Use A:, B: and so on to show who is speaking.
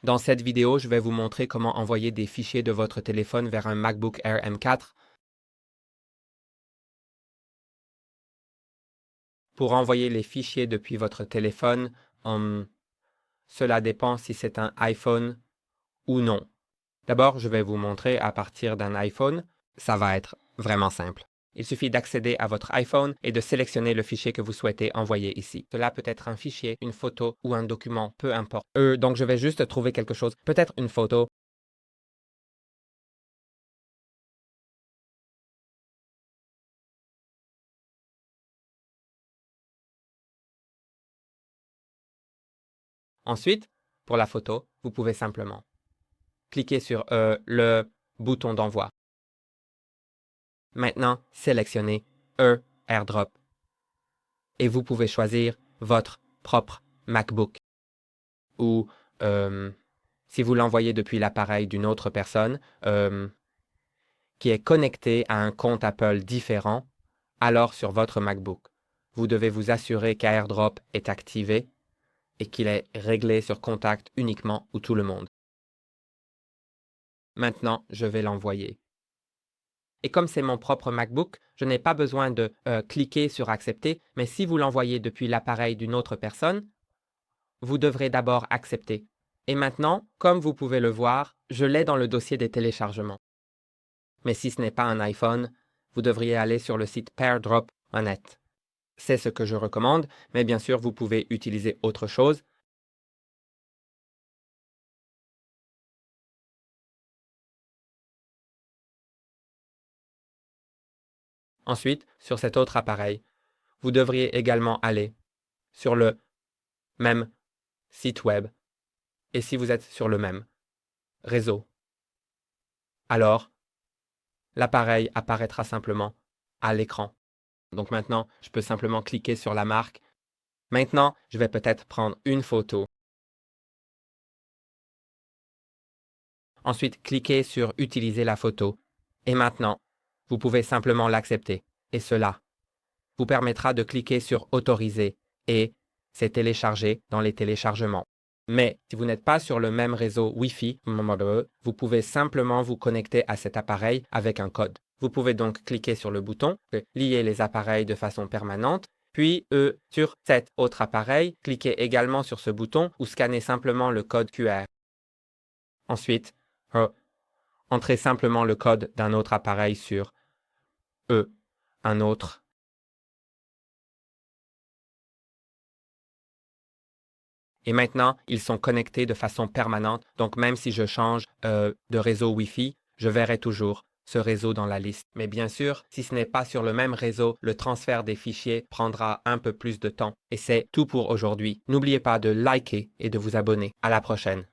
A: Dans cette vidéo, je vais vous montrer comment envoyer des fichiers de votre téléphone vers un MacBook Air M4. Pour envoyer les fichiers depuis votre téléphone, cela dépend si c'est un iPhone ou non. D'abord, je vais vous montrer à partir d'un iPhone. Ça va être vraiment simple. Il suffit d'accéder à votre iPhone et de sélectionner le fichier que vous souhaitez envoyer ici. Cela peut être un fichier, une photo ou un document, peu importe. Donc je vais juste trouver quelque chose, peut-être une photo. Ensuite, pour la photo, vous pouvez simplement cliquer sur le bouton d'envoi. Maintenant, sélectionnez AirDrop et vous pouvez choisir votre propre MacBook. Ou si vous l'envoyez depuis l'appareil d'une autre personne qui est connectée à un compte Apple différent, alors sur votre MacBook, vous devez vous assurer qu'AirDrop est activé et qu'il est réglé sur contact uniquement ou tout le monde. Maintenant, je vais l'envoyer. Et comme c'est mon propre MacBook, je n'ai pas besoin de cliquer sur accepter, mais si vous l'envoyez depuis l'appareil d'une autre personne, vous devrez d'abord accepter. Et maintenant, comme vous pouvez le voir, je l'ai dans le dossier des téléchargements. Mais si ce n'est pas un iPhone, vous devriez aller sur le site pairdrop.net. C'est ce que je recommande, mais bien sûr, vous pouvez utiliser autre chose. Ensuite, sur cet autre appareil, vous devriez également aller sur le même site web. Et si vous êtes sur le même réseau, alors l'appareil apparaîtra simplement à l'écran. Donc maintenant, je peux simplement cliquer sur la marque. Maintenant, je vais peut-être prendre une photo. Ensuite, cliquez sur Utiliser la photo. Et maintenant, vous pouvez simplement l'accepter. Et cela vous permettra de cliquer sur Autoriser et c'est téléchargé dans les téléchargements. Mais si vous n'êtes pas sur le même réseau Wi-Fi, vous pouvez simplement vous connecter à cet appareil avec un code. Vous pouvez donc cliquer sur le bouton « Lier les appareils de façon permanente », puis sur cet autre appareil, cliquez également sur ce bouton ou scannez simplement le code QR. Ensuite, entrez simplement le code d'un autre appareil sur un autre. Et maintenant, ils sont connectés de façon permanente, donc même si je change de réseau Wi-Fi, je verrai toujours ce réseau dans la liste. Mais bien sûr, si ce n'est pas sur le même réseau, le transfert des fichiers prendra un peu plus de temps. Et c'est tout pour aujourd'hui. N'oubliez pas de liker et de vous abonner. À la prochaine.